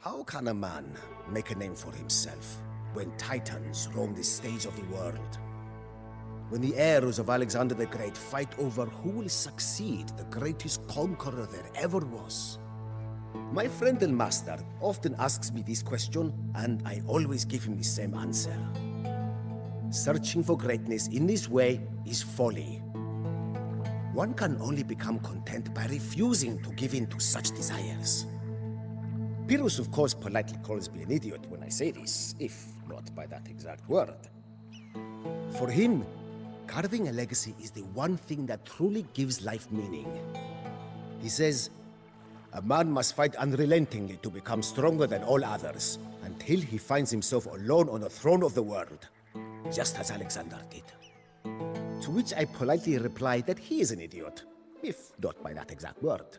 How can a man make a name for himself when titans roam the stage of the world? When the heirs of Alexander the Great fight over who will succeed the greatest conqueror there ever was? My friend and master often asks me this question, and I always give him the same answer. Searching for greatness in this way is folly. One can only become content by refusing to give in to such desires. Pyrrhus, of course, politely calls me an idiot when I say this, if not by that exact word. For him, carving a legacy is the one thing that truly gives life meaning. He says, a man must fight unrelentingly to become stronger than all others, until he finds himself alone on the throne of the world, just as Alexander did. To which I politely reply that he is an idiot, if not by that exact word.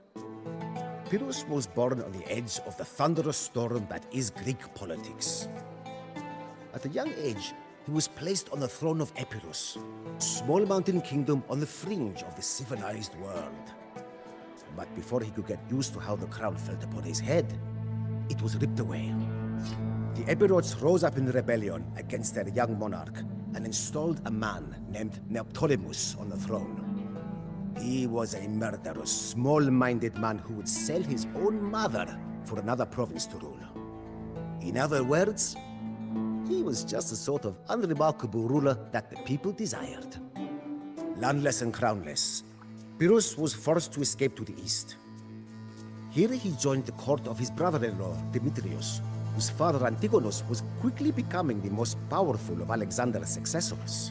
Pyrrhus was born on the edge of the thunderous storm that is Greek politics. At a young age, he was placed on the throne of Epirus, a small mountain kingdom on the fringe of the civilized world. But before he could get used to how the crown felt upon his head, it was ripped away. The Epirots rose up in rebellion against their young monarch and installed a man named Neoptolemus on the throne. He was a murderous, small-minded man who would sell his own mother for another province to rule. In other words, he was just the sort of unremarkable ruler that the people desired. Landless and crownless, Pyrrhus was forced to escape to the east. Here he joined the court of his brother-in-law, Demetrius, whose father Antigonus was quickly becoming the most powerful of Alexander's successors.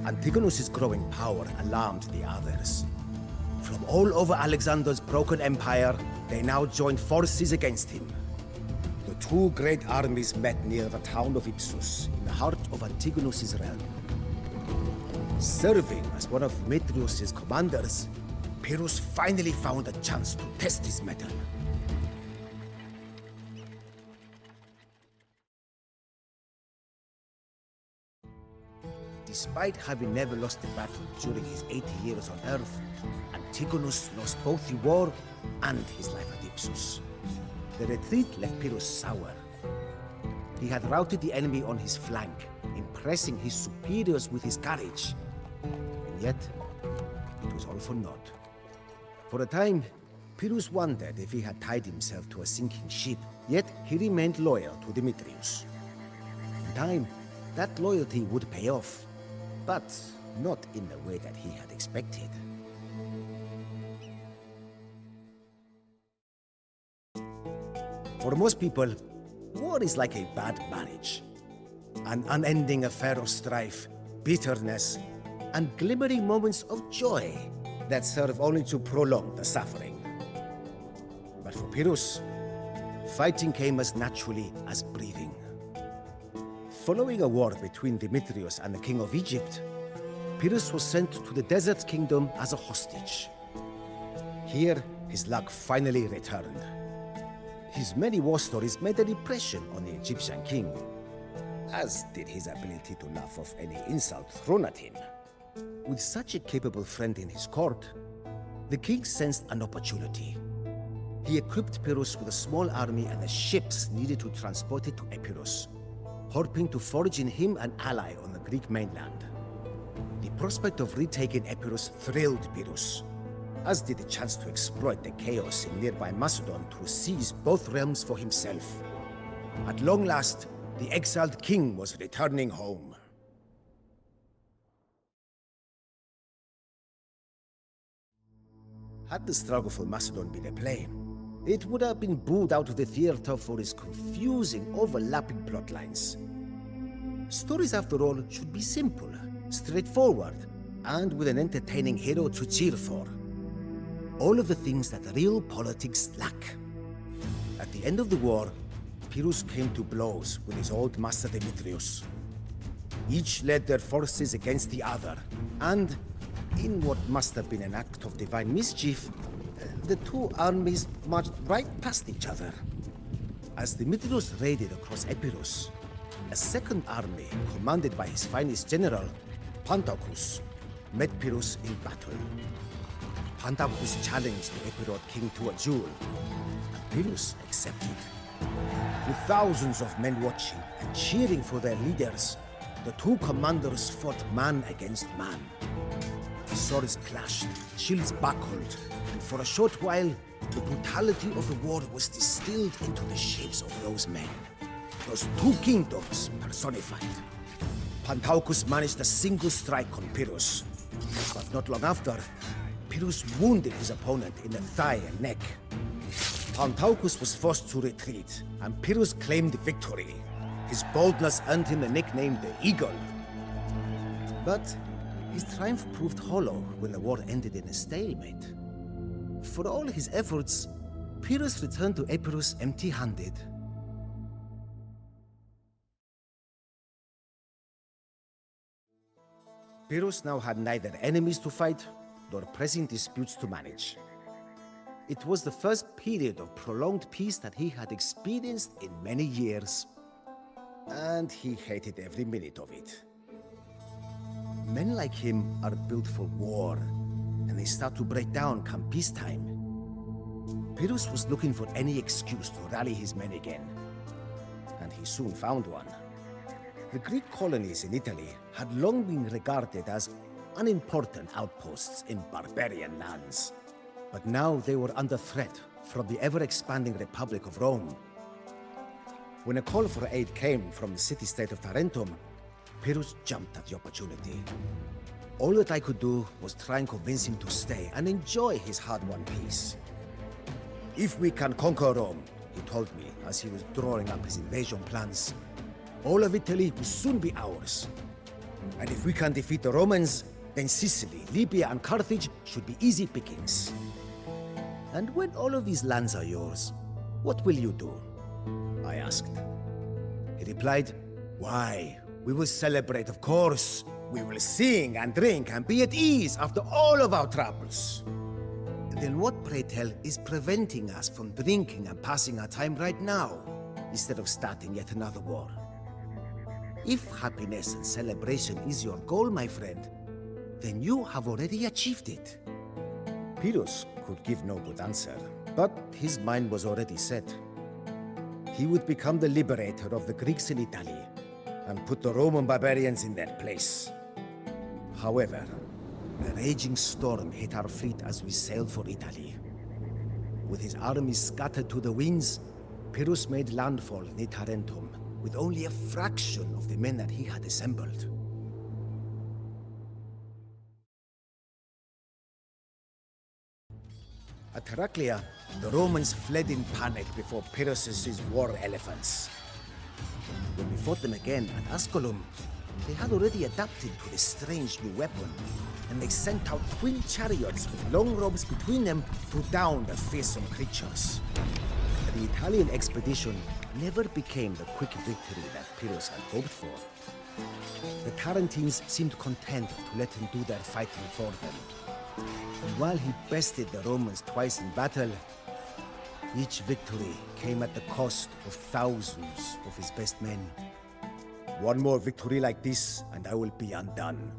Antigonus's growing power alarmed the others. From all over Alexander's broken empire, they now joined forces against him. The two great armies met near the town of Ipsus, in the heart of Antigonus's realm. Serving as one of Demetrius's commanders, Pyrrhus finally found a chance to test his mettle. Despite having never lost a battle during his 80 years on Earth, Antigonus lost both the war and his life at Ipsus. The retreat left Pyrrhus sour. He had routed the enemy on his flank, impressing his superiors with his courage. And yet, it was all for naught. For a time, Pyrrhus wondered if he had tied himself to a sinking ship, yet he remained loyal to Demetrius. In time, that loyalty would pay off, but not in the way that he had expected. For most people, war is like a bad marriage. An unending affair of strife, bitterness, and glimmering moments of joy that serve only to prolong the suffering. But for Pyrrhus, fighting came as naturally as breathing. Following a war between Demetrius and the king of Egypt, Pyrrhus was sent to the desert kingdom as a hostage. Here, his luck finally returned. His many war stories made an impression on the Egyptian king, as did his ability to laugh off any insult thrown at him. With such a capable friend in his court, the king sensed an opportunity. He equipped Pyrrhus with a small army and the ships needed to transport it to Epirus, hoping to forge in him an ally on the Greek mainland. The prospect of retaking Epirus thrilled Pyrrhus, as did the chance to exploit the chaos in nearby Macedon to seize both realms for himself. At long last, the exiled king was returning home. Had the struggle for Macedon been a play, it would have been booed out of the theater for its confusing, overlapping plotlines. Stories, after all, should be simple, straightforward, and with an entertaining hero to cheer for. All of the things that real politics lack. At the end of the war, Pyrrhus came to blows with his old master Demetrius. Each led their forces against the other, and in what must have been an act of divine mischief, the two armies marched right past each other. As Demetrius raided across Epirus, a second army, commanded by his finest general, Pantaucus, met Pyrrhus in battle. Pantaucus challenged the Epirot king to a duel, and Pyrrhus accepted. With thousands of men watching and cheering for their leaders, the two commanders fought man against man. Swords clashed, shields buckled, and for a short while, the brutality of the war was distilled into the shapes of those men. Those two kingdoms personified. Pantaucus managed a single strike on Pyrrhus, but not long after, Pyrrhus wounded his opponent in the thigh and neck. Pantaucus was forced to retreat, and Pyrrhus claimed victory. His boldness earned him the nickname the Eagle. But his triumph proved hollow when the war ended in a stalemate. For all his efforts, Pyrrhus returned to Epirus empty-handed. Pyrrhus now had neither enemies to fight nor pressing disputes to manage. It was the first period of prolonged peace that he had experienced in many years, and he hated every minute of it. Men like him are built for war, and they start to break down come peacetime. Pyrrhus was looking for any excuse to rally his men again, and he soon found one. The Greek colonies in Italy had long been regarded as unimportant outposts in barbarian lands, but now they were under threat from the ever-expanding Republic of Rome. When a call for aid came from the city-state of Tarentum, Pyrrhus jumped at the opportunity. All that I could do was try and convince him to stay and enjoy his hard-won peace. If we can conquer Rome, he told me as he was drawing up his invasion plans, all of Italy will soon be ours. And if we can defeat the Romans, then Sicily, Libya, and Carthage should be easy pickings. And when all of these lands are yours, what will you do? I asked. He replied, "Why, we will celebrate, of course. We will sing and drink and be at ease after all of our troubles." Then what, pray tell, is preventing us from drinking and passing our time right now, instead of starting yet another war? If happiness and celebration is your goal, my friend, then you have already achieved it. Pyrrhus could give no good answer, but his mind was already set. He would become the liberator of the Greeks in Italy and put the Roman barbarians in their place. However, a raging storm hit our fleet as we sailed for Italy. With his armies scattered to the winds, Pyrrhus made landfall near Tarentum, with only a fraction of the men that he had assembled. At Heraclea, the Romans fled in panic before Pyrrhus' war elephants. When we fought them again at Asculum, they had already adapted to this strange new weapon, and they sent out twin chariots with long ropes between them to down the fearsome creatures. The Italian expedition never became the quick victory that Pyrrhus had hoped for. The Tarentines seemed content to let him do their fighting for them. And while he bested the Romans twice in battle, each victory came at the cost of thousands of his best men. "One more victory like this, and I will be undone,"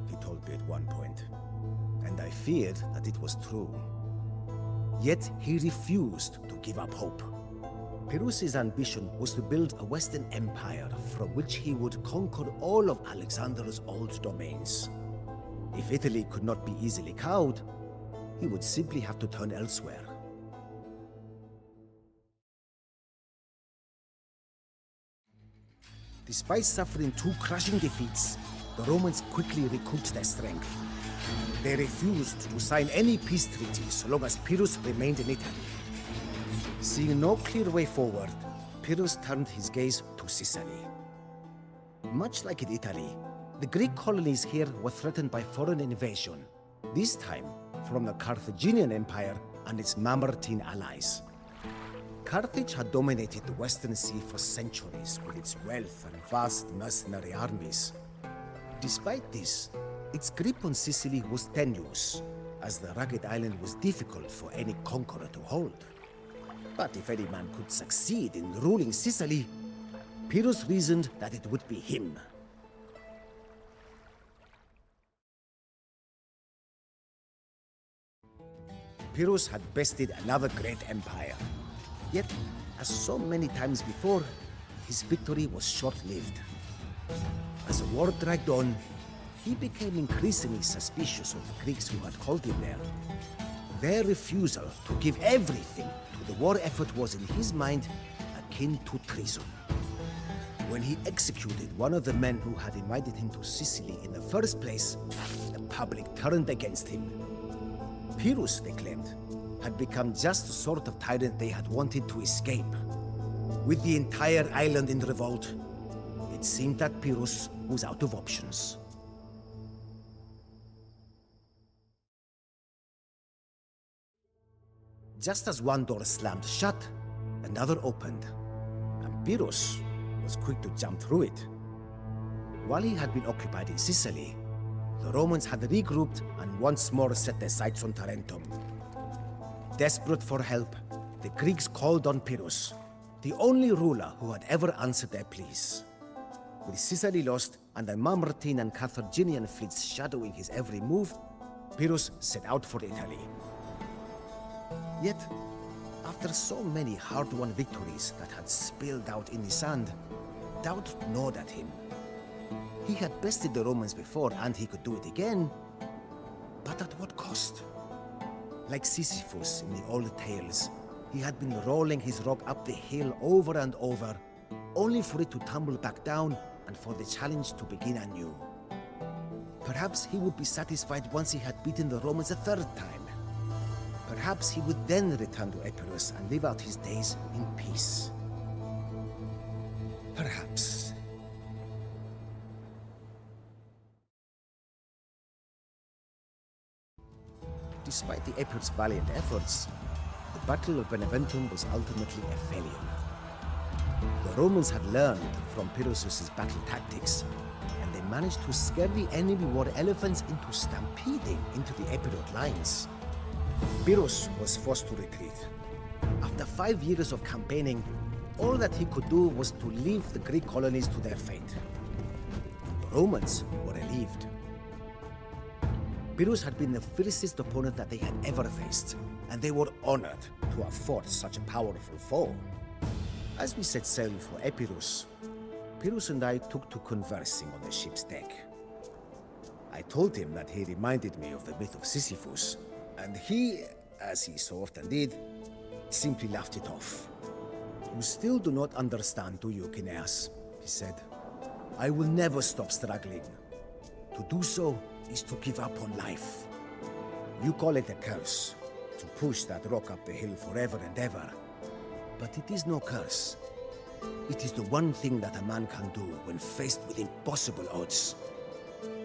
he told me at one point. And I feared that it was true. Yet he refused to give up hope. Pyrrhus' ambition was to build a Western empire from which he would conquer all of Alexander's old domains. If Italy could not be easily cowed, he would simply have to turn elsewhere. Despite suffering two crushing defeats, the Romans quickly recouped their strength. They refused to sign any peace treaty so long as Pyrrhus remained in Italy. Seeing no clear way forward, Pyrrhus turned his gaze to Sicily. Much like in Italy, the Greek colonies here were threatened by foreign invasion, this time from the Carthaginian Empire and its Mamertine allies. Carthage had dominated the Western Sea for centuries with its wealth and vast mercenary armies. Despite this, its grip on Sicily was tenuous, as the rugged island was difficult for any conqueror to hold. But if any man could succeed in ruling Sicily, Pyrrhus reasoned that it would be him. Pyrrhus had bested another great empire. Yet, as so many times before, his victory was short-lived. As the war dragged on, he became increasingly suspicious of the Greeks who had called him there. Their refusal to give everything to the war effort was in his mind akin to treason. When he executed one of the men who had invited him to Sicily in the first place, the public turned against him. Pyrrhus, they claimed, had become just the sort of tyrant they had wanted to escape. With the entire island in revolt, it seemed that Pyrrhus was out of options. Just as one door slammed shut, another opened, and Pyrrhus was quick to jump through it. While he had been occupied in Sicily, the Romans had regrouped and once more set their sights on Tarentum. Desperate for help, the Greeks called on Pyrrhus, the only ruler who had ever answered their pleas. With Sicily lost and the Mamertine and Carthaginian fleets shadowing his every move, Pyrrhus set out for Italy. Yet, after so many hard-won victories that had spilled out in the sand, doubt gnawed at him. He had bested the Romans before and he could do it again, but at what cost? Like Sisyphus in the old tales, he had been rolling his rock up the hill over and over, only for it to tumble back down and for the challenge to begin anew. Perhaps he would be satisfied once he had beaten the Romans a third time. Perhaps he would then return to Epirus and live out his days in peace. Perhaps. Despite the Epirus' valiant efforts, the Battle of Beneventum was ultimately a failure. The Romans had learned from Pyrrhus' battle tactics, and they managed to scare the enemy war elephants into stampeding into the Epirot lines. Pyrrhus was forced to retreat. After 5 years of campaigning, all that he could do was to leave the Greek colonies to their fate. The Romans were relieved. Pyrrhus had been the fiercest opponent that they had ever faced, and they were honored to have fought such a powerful foe. As we set sail for Epirus, Pyrrhus and I took to conversing on the ship's deck. I told him that he reminded me of the myth of Sisyphus, and he, as he so often did, simply laughed it off. "You still do not understand, do you, Kineas?" he said. "I will never stop struggling. To do so is to give up on life. You call it a curse, to push that rock up the hill forever and ever. But it is no curse. It is the one thing that a man can do when faced with impossible odds.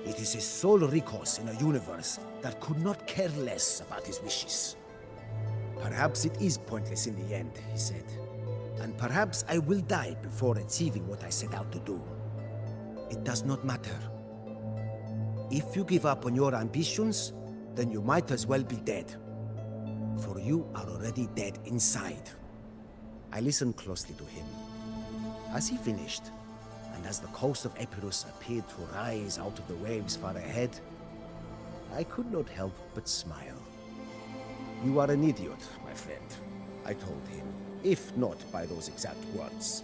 It is his sole recourse in a universe that could not care less about his wishes. Perhaps it is pointless in the end," he said. "And perhaps I will die before achieving what I set out to do. It does not matter. If you give up on your ambitions, then you might as well be dead. For you are already dead inside." I listened closely to him. As he finished, and as the coast of Epirus appeared to rise out of the waves far ahead, I could not help but smile. "You are an idiot, my friend," I told him, if not by those exact words.